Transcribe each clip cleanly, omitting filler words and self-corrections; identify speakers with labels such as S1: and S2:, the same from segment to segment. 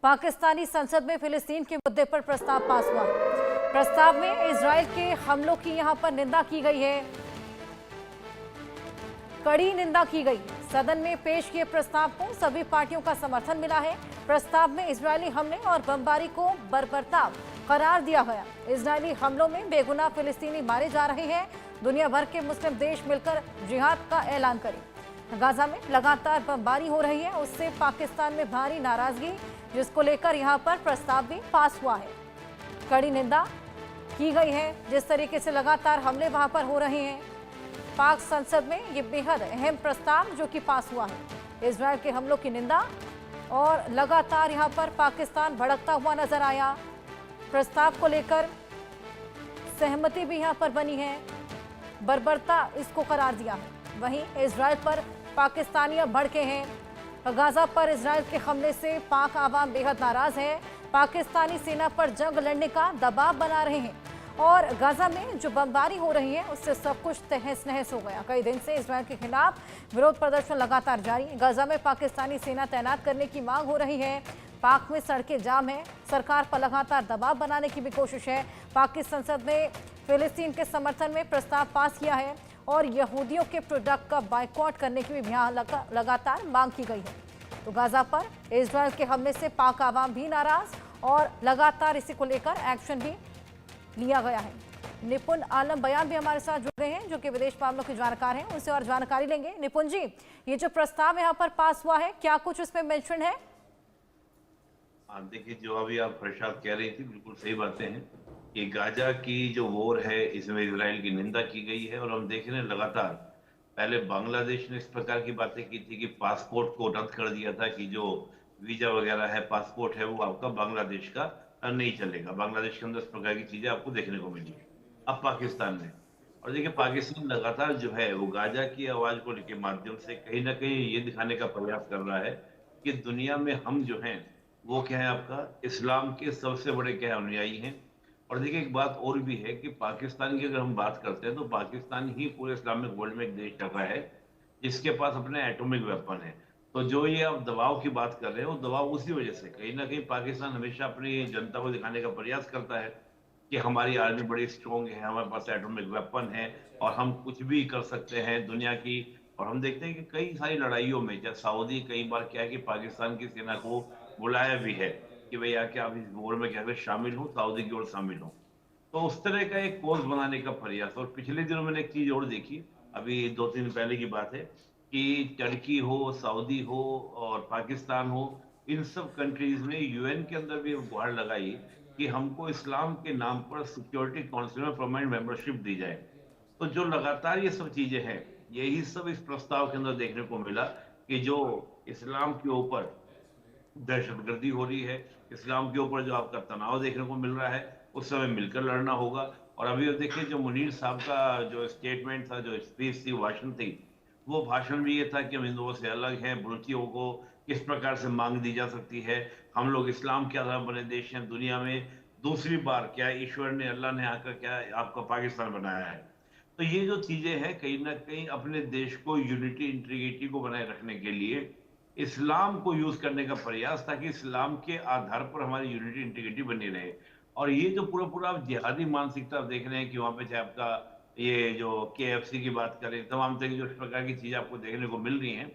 S1: पाकिस्तानी संसद में फिलिस्तीन के मुद्दे पर प्रस्ताव पास हुआ। प्रस्ताव में इजराइल के हमलों की यहां पर निंदा की गई है, कड़ी निंदा की गई। सदन में पेश किए प्रस्ताव को सभी पार्टियों का समर्थन मिला है। प्रस्ताव में इजरायली हमले और बमबारी को बर्बरता करार दिया गया। इजरायली हमलों में बेगुनाह फिलिस्तीनी मारे जा रहे हैं। दुनिया भर के मुस्लिम देश मिलकर जिहाद का ऐलान करें। गाजा में लगातार बमबारी हो रही है, उससे पाकिस्तान में भारी नाराजगी, जिसको लेकर यहां पर प्रस्ताव भी पास हुआ है। कड़ी निंदा की गई है जिस तरीके से लगातार हमले वहां पर हो रहे हैं। पाक संसद में ये बेहद अहम प्रस्ताव जो कि पास हुआ है। इजरायल के हमलों की निंदा और लगातार यहां पर पाकिस्तान भड़कता हुआ नजर आया। प्रस्ताव को लेकर सहमति भी यहां पर बनी है, बर्बरता इसको करार दिया है। वहीं इजरायल पर पाकिस्तानी अब भड़के हैं। गाजा पर इजरायल के हमले से पाक आवाम बेहद नाराज है। पाकिस्तानी सेना पर जंग लड़ने का दबाव बना रहे हैं और गाजा में जो बमबारी हो रही है उससे सब कुछ तहस नहस हो गया। कई दिन से इजरायल के खिलाफ विरोध प्रदर्शन लगातार जारी। गाजा में पाकिस्तानी सेना तैनात करने की मांग हो रही है। पाक में सड़कें जाम है। सरकार पर लगातार दबाव बनाने की भी कोशिश है। पाक की संसद ने फिलिस्तीन के समर्थन में प्रस्ताव पास किया है और यहूदियों के प्रोडक्ट का बाइकआउट करने की भी यहाँ लगातार मांग की गई है। तो गाजा पर इजरायल के हमले से पाक आवाम भी नाराज और लगातार इसी को लेकर एक्शन भी लिया गया है। निपुण आलम बयान भी हमारे साथ जुड़ गए हैं जो कि विदेश मामलों के जानकार हैं, उनसे और जानकारी लेंगे। निपुण जी, ये जो प्रस्ताव यहाँ पर पास हुआ है, क्या कुछ उसमें मेंशन है?
S2: देखिए, जो अभी आप प्रशांत कह रही थी बिल्कुल सही बातें हैं कि गाजा की जो वॉर है इसमें इसराइल की निंदा की गई है। और हम देख रहे हैं लगातार, पहले बांग्लादेश ने इस प्रकार की बातें की थी कि पासपोर्ट को रद्द कर दिया था कि जो वीजा वगैरह है, पासपोर्ट है, वो आपका बांग्लादेश का नहीं चलेगा। बांग्लादेश के अंदर इस प्रकार की चीजें आपको देखने को मिली। अब पाकिस्तान ने, और देखिए पाकिस्तान लगातार जो है वो गाजा की आवाज को लेकर माध्यम से कहीं ना कहीं ये दिखाने का प्रयास कर रहा है कि दुनिया में हम जो हैं वो क्या है, आपका इस्लाम के सबसे बड़े क्या अनुयायी हैं। और देखिए एक बात और भी है कि पाकिस्तान की अगर हम बात करते हैं तो पाकिस्तान ही पूरे इस्लामिक वर्ल्ड में एक देश रहा है जिसके पास अपने एटॉमिक वेपन है। तो जो ये आप दबाव की बात कर रहे हैं, वो दबाव उसी वजह से कहीं ना कहीं पाकिस्तान हमेशा अपनी जनता को दिखाने का प्रयास करता है कि हमारी आर्मी बड़ी स्ट्रांग है, हमारे पास एटॉमिक वेपन है और हम कुछ भी कर सकते हैं दुनिया की। और हम देखते हैं कि कई सारी लड़ाइयों में, जैसे सऊदी कई बार क्या है कि पाकिस्तान की सेना को बुलाया भी है कि भाई आके आप इस वॉर में क्या शामिल हो, सऊदी की ओर शामिल हो। तो उस तरह का एक कोर्स बनाने का प्रयास। और पिछले दिनों मैंने एक चीज और देखी, अभी 2-3 दिन पहले की बात है कि टर्की हो, सऊदी हो और पाकिस्तान हो, इन सब कंट्रीज ने यूएन के अंदर भी गुहार लगाई कि हमको इस्लाम के नाम पर सिक्योरिटी काउंसिल में परमानेंट मेंबरशिप दी जाए। तो जो लगातार ये सब चीजें हैं, यही सब इस प्रस्ताव के अंदर देखने को मिला कि जो इस्लाम के ऊपर दहशतगर्दी हो रही है, इस्लाम के ऊपर जो आपका तनाव देखने को मिल रहा है, उस समय मिलकर लड़ना होगा। और अभी देखिए जो मुनीर साहब का जो स्टेटमेंट था, जो स्पीच थी, भाषण थी, वो भाषण भी ये था कि हम हिंदुओं से अलग हैं, बुल्कियों को किस प्रकार से मांग दी जा सकती है, हम लोग इस्लाम के आधार बने देश हैं दुनिया में। दूसरी बार क्या ईश्वर ने, अल्लाह ने आकर क्या आपका पाकिस्तान बनाया है। तो ये जो चीजें हैं कहीं ना कहीं अपने देश को यूनिटी इंटीग्रिटी को बनाए रखने के लिए इस्लाम को यूज करने का प्रयास, ताकि इस्लाम के आधार पर हमारी यूनिटी इंटीग्रिटी बनी रहे। और ये जो पूरा पूरा आप जिहादी मानसिकता देख रहे हैं कि वहां पे चाहे आपका ये जो केएफसी की बात करें, तमाम तरह की जो इस प्रकार की चीजें आपको देखने को मिल रही हैं,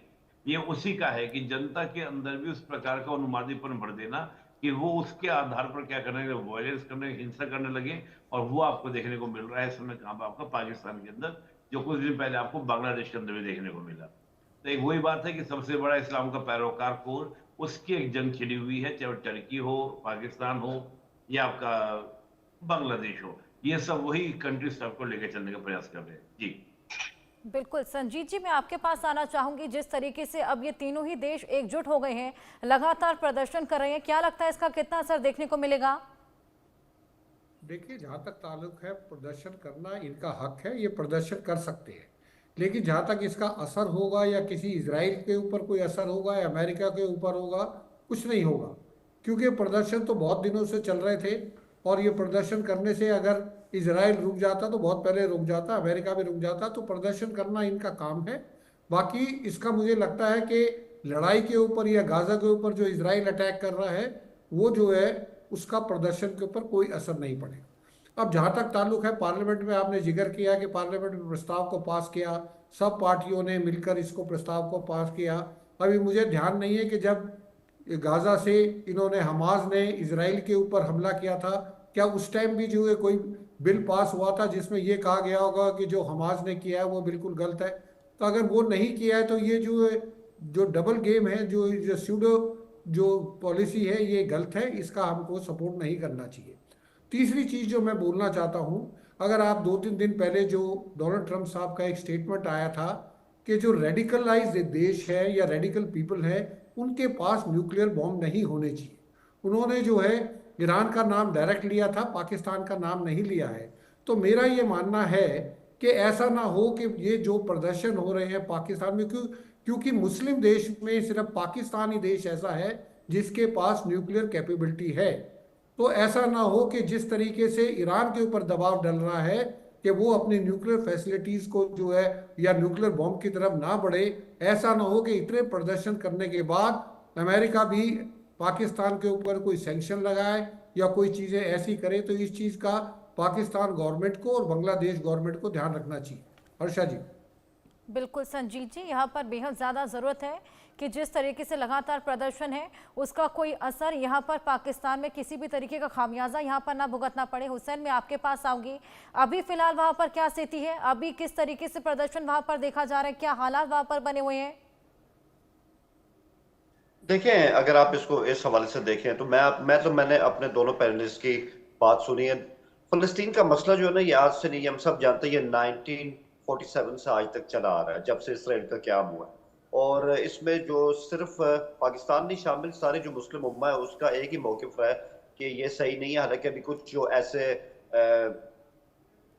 S2: ये उसी का है कि जनता के अंदर भी उस प्रकार का उन्मादीपन भर देना कि वो उसके आधार पर क्या करने लगे, वायलेंस करने, हिंसा करने लगे। और वो आपको देखने को मिल रहा है इस समय कहां पर, आपका पाकिस्तान के अंदर, जो कुछ दिन पहले आपको बांग्लादेश के अंदर भी देखने को मिला। तो एक वही बात है कि सबसे बड़ा इस्लाम का पैरोकार कौन, उसकी एक जंग छिड़ी हुई है, चाहे वो टर्की हो, पाकिस्तान हो या आपका बांग्लादेश हो। ये सब वही कंट्रीज सबको लेकर चलने का प्रयास कर रहे हैं। जी
S1: बिल्कुल संजीत जी, मैं आपके पास आना चाहूंगी। जिस तरीके से अब ये तीनों ही देश एकजुट हो गए हैं, लगातार प्रदर्शन कर रहे हैं, क्या लगता है इसका कितना असर देखने को मिलेगा?
S3: देखिए, जहाँ तक ताल्लुक है, प्रदर्शन करना इनका हक है, ये प्रदर्शन कर सकते हैं। लेकिन जहाँ तक इसका असर होगा या किसी इजराइल के ऊपर कोई असर होगा या अमेरिका के ऊपर होगा, कुछ नहीं होगा। क्योंकि प्रदर्शन तो बहुत दिनों से चल रहे थे और ये प्रदर्शन करने से अगर इजराइल रुक जाता तो बहुत पहले रुक जाता, अमेरिका भी रुक जाता। तो प्रदर्शन करना इनका काम है। बाकी इसका मुझे लगता है कि लड़ाई के ऊपर या गाजा के ऊपर जो इजराइल अटैक कर रहा है, वो जो है उसका प्रदर्शन के ऊपर कोई असर नहीं पड़ेगा। अब जहाँ तक ताल्लुक है पार्लियामेंट में, आपने जिक्र किया कि पार्लियामेंट में प्रस्ताव को पास किया, सब पार्टियों ने मिलकर इसको प्रस्ताव को पास किया। अभी मुझे ध्यान नहीं है कि जब गाजा से इन्होंने, हमास ने इसराइल के ऊपर हमला किया था, क्या उस टाइम भी जो है कोई बिल पास हुआ था जिसमें ये कहा गया होगा कि जो हमास ने किया है वो बिल्कुल गलत है? तो अगर वो नहीं किया है तो ये जो है, जो डबल गेम है, जो स्यूडो जो पॉलिसी है, ये गलत है, इसका हमको सपोर्ट नहीं करना चाहिए। तीसरी चीज जो मैं बोलना चाहता हूँ, अगर आप 2-3 दिन पहले जो डोनाल्ड ट्रंप साहब का एक स्टेटमेंट आया था कि जो रेडिकलाइज देश है या रेडिकल पीपल है, उनके पास न्यूक्लियर बॉम्ब नहीं होने चाहिए। उन्होंने जो है ईरान का नाम डायरेक्ट लिया था, पाकिस्तान का नाम नहीं लिया है। तो मेरा ये मानना है कि ऐसा ना हो कि ये जो प्रदर्शन हो रहे हैं पाकिस्तान में, क्योंकि मुस्लिम देश में सिर्फ पाकिस्तान ही देश ऐसा है जिसके पास न्यूक्लियर कैपेबिलिटी है। तो ऐसा ना हो कि जिस तरीके से ईरान के ऊपर दबाव डल रहा है कि वो अपनी न्यूक्लियर फैसिलिटीज को जो है या न्यूक्लियर बॉम्ब की तरफ ना बढ़े, ऐसा ना हो कि इतने प्रदर्शन करने के बाद अमेरिका भी पाकिस्तान के ऊपर कोई सैंक्शन लगाए या कोई चीज़ें ऐसी करे। तो इस चीज़ का पाकिस्तान गवर्नमेंट को और बांग्लादेश गवर्नमेंट को ध्यान रखना चाहिए। हर्षा जी।
S1: बिल्कुल संजीत जी, यहाँ पर बेहद ज़्यादा ज़रूरत है कि जिस तरीके से लगातार प्रदर्शन है उसका कोई असर यहाँ पर पाकिस्तान में किसी भी तरीके का खामियाजा यहाँ पर ना भुगतना पड़े। हुसैन, मैं आपके पास आऊँगी। अभी फिलहाल वहाँ पर क्या स्थिति है, अभी किस तरीके से प्रदर्शन वहाँ पर देखा जा रहा है, क्या हालात वहाँ पर बने हुए हैं?
S4: देखें, अगर आप इसको इस हवाले से देखें तो मैंने अपने दोनों पैनलिस्ट की बात सुनी है। फलस्तीन का मसला जो है ना, ये आज से नहीं, हम सब जानते हैं, ये 1947 से आज तक चला आ रहा है, जब से इसराइल का क़याम हुआ है। और इसमें जो सिर्फ पाकिस्तान नहीं शामिल, सारे जो मुस्लिम उम्मा है उसका एक ही मौक़िफ़ है कि ये सही नहीं है। हालांकि अभी कुछ जो ऐसे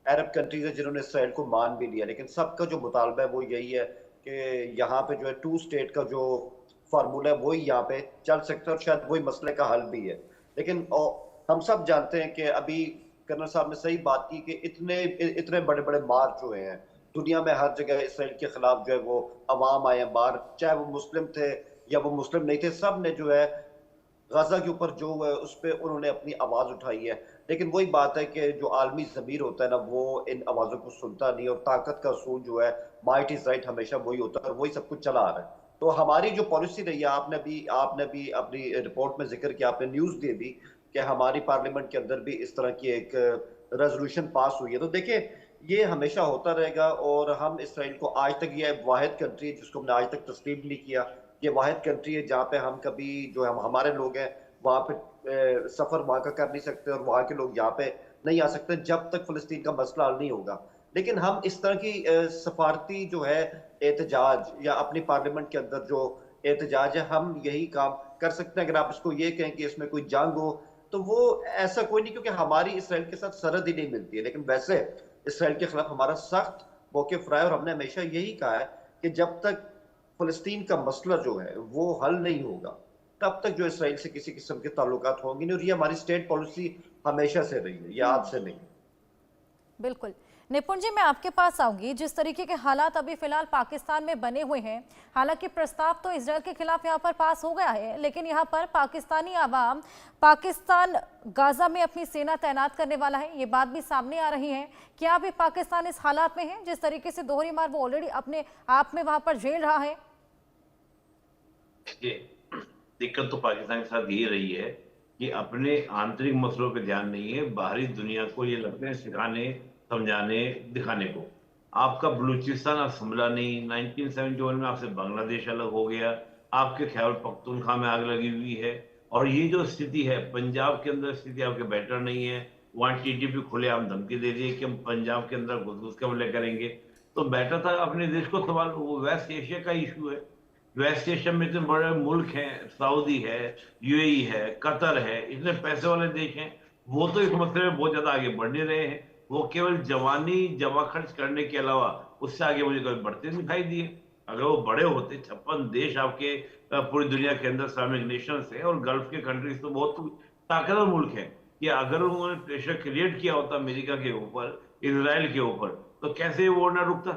S4: अरब कंट्रीज है जिन्होंने इसराइल को मान भी लिया, लेकिन सबका जो मुतालबा है वो यही है कि यहाँ पे जो है 2 स्टेट का जो फार्मूला है वही यहाँ पे चल सकता है और शायद वही मसले का हल भी है। लेकिन हम सब जानते हैं कि अभी कर्नल साहब ने सही बात की कि इतने बड़े बड़े मार्च हुए हैं दुनिया में, हर जगह इसराइल के खिलाफ जो है वो अवाम आए हैं बाहर, चाहे वो मुस्लिम थे या वो मुस्लिम नहीं थे, सब ने जो है गजा के ऊपर जो है उस पर उन्होंने अपनी आवाज़ उठाई है। लेकिन वही बात है कि जो आलमी ज़मीर होता है ना, वो इन आवाज़ों को सुनता नहीं, और ताकत का असूल जो है, माइट इज़ राइट, हमेशा वही होता है और वही सब कुछ चला आ रहा है। तो हमारी जो पॉलिसी रही है, आपने भी अपनी रिपोर्ट में जिक्र किया, आपने न्यूज़ दी भी कि हमारी पार्लियामेंट के अंदर भी इस तरह की एक रेजोल्यूशन पास हुई है। तो देखिए, ये हमेशा होता रहेगा और हम इसराइल को आज तक, ये वाहिद कंट्री है जिसको हमने आज तक तस्लीम नहीं किया, ये वाहिद कंट्री है जहाँ पे हम कभी जो हम हमारे लोग हैं वहाँ पे सफ़र वहाँ का कर नहीं सकते और वहाँ के लोग यहाँ पे नहीं आ सकते जब तक फ़लस्तीन का मसला हल नहीं होगा। लेकिन हम इस तरह की सफारती जो है एहतजाज या अपनी पार्लियामेंट के अंदर जो एहतजाज है, हम यही काम कर सकते हैं। अगर आप इसको ये कहें कि इसमें कोई जंग हो, तो वो ऐसा कोई नहीं, क्योंकि हमारी इसराइल के साथ सरहद ही नहीं मिलती है। लेकिन वैसे इसराइल के खिलाफ हमारा सख्त मौक़िफ़ रहा है और हमने हमेशा यही कहा है कि जब तक फ़लस्तीन का मसला जो है वो हल नहीं होगा, तब तक जो इसराइल से किसी किस्म के ताल्लुकात होंगे नहीं। और ये हमारी स्टेट पॉलिसी हमेशा से रही है, ये आज से नहीं।
S1: बिल्कुल निपुण जी, मैं आपके पास आऊंगी। जिस तरीके के हालात अभी फिलहाल पाकिस्तान में बने हुए हैं, हालांकि प्रस्ताव तो इजरायल के खिलाफ यहां पर पास हो गया है, लेकिन यहां पर पाकिस्तानी आवाम पाकिस्तान गाजा में अपनी सेना तैनात करने वाला है, ये बात भी सामने आ रही है। क्या अभी पाकिस्तान इस हालात में है जिस तरीके से दोहरी मार वो ऑलरेडी अपने आप में वहां पर झेल रहा है?
S2: दिक्कत तो पाकिस्तान के साथ ये रही है कि अपने आंतरिक मसलों पे ध्यान नहीं है, बाहरी दुनिया को ये लगता है सिखाने, समझाने, दिखाने को। आपका बलूचिस्तान आप संभला नहीं, 1971 में आपसे बांग्लादेश अलग हो गया, आपके खैबर पख्तूनख्वा में आग लगी हुई है, और ये जो स्थिति है पंजाब के अंदर, स्थिति आपके बेटर नहीं है। वहाँ टीटीपी खुलेआम धमकी दे दी है कि हम पंजाब के अंदर घुस के हमले करेंगे। तो बेटर था अपने देश को संभाल। वो वेस्ट एशिया का इशू है, वेस्ट एशिया में इतने बड़े मुल्क हैं, सऊदी है, यूएई है, कतर है, इतने पैसे वाले देश हैं, वो तो इस मसले में बहुत ज्यादा आगे बढ़ नहीं रहे हैं। वो केवल जवानी जमा खर्च करने के अलावा उससे आगे मुझे कभी बढ़ते दिखाई दिए। अगर वो बड़े होते, 56 देश आपके पूरी दुनिया के अंदर इस्लामिक नेशंस है और गल्फ के कंट्रीज तो बहुत ताकतवर मुल्क है, कि अगर उन्होंने प्रेशर क्रिएट किया होता अमेरिका के ऊपर, इजराइल के ऊपर, तो कैसे वो ना रुकता।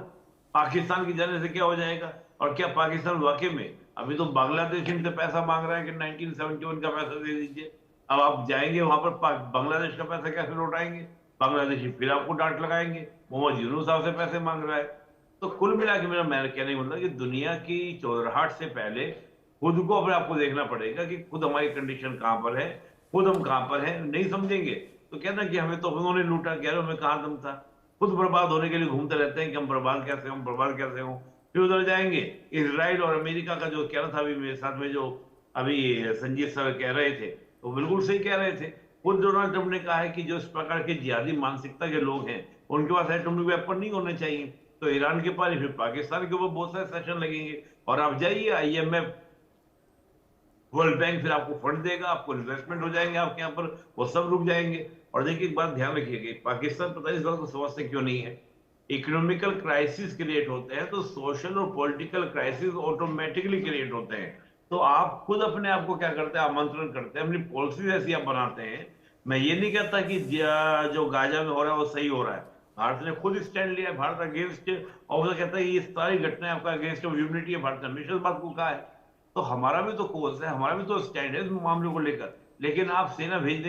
S2: पाकिस्तान की जाने से क्या हो जाएगा? और क्या पाकिस्तान वाकई में, अभी तो बांग्लादेश इनसे पैसा मांग रहा है कि 1971 का पैसा दे दीजिए, अब आप जाएंगे वहां पर बांग्लादेश का पैसा कैसे लौटाएंगे? बांग्लादेशी फिर आपको डांट लगाएंगे, मोहम्मद यूनुस साहब से पैसे मांग रहा है। तो कुल मिला के मेरा कहने का मतलब कि दुनिया की चौधराहट से पहले खुद को अपने आपको देखना पड़ेगा कि खुद हमारी कंडीशन कहां पर है, खुद हम कहां पर हैं। नहीं समझेंगे तो कहना कि हमें तो उन्होंने लूटा, कह रहे हमें कहां दम था। खुद बर्बाद होने के लिए घूमते रहते हैं कि हम बर्बाद कैसे हों, बर्बाद कैसे हों। फिर उधर जाएंगे, इसराइल और अमेरिका का जो कह रहा था अभी मेरे साथ में, जो अभी संजीत सर कह रहे थे, तो बिल्कुल सही कह रहे थे। खुद डोनाल्ड ट्रंप ने कहा है कि जो इस प्रकार के जिहादी मानसिकता के लोग हैं उनके पास एटॉमिक वेपन नहीं होने चाहिए। तो ईरान के पास, फिर पाकिस्तान के ऊपर बहुत सारे सेशन लगेंगे। और आप जाइए IMF, वर्ल्ड बैंक फिर आपको फंड देगा, आपको इन्वेस्टमेंट हो जाएंगे आपके यहाँ पर, वो सब रुक जाएंगे। और देखिए एक बात ध्यान रखिएगा, पाकिस्तान पता नहीं इस बात को समझते क्यों नहीं है। इकोनॉमिकल क्राइसिस क्रिएट होते हैं तो सोशल और पॉलिटिकल क्राइसिस ऑटोमेटिकली क्रिएट होते हैं। तो आप खुद अपने आप को क्या करते हैं, आमंत्रण करते हैं, अपनी पॉलिसी ऐसी आप बनाते हैं। मैं ये नहीं कहता कि जो गाजा में हो रहा है वो सही हो रहा है। भारत ने खुद स्टैंड लिया है, भारत अगेंस्ट, और वो कहता है ये सारी घटनाएं आपका अगेंस्ट ऑफ यूनिटी है। भारत ने हमेशा इस बात को कहा है। तो हमारा भी तो कोर्स है, हमारा भी तो स्टैंड है इस मामले को लेकर। लेकिन आप सेना भेजने की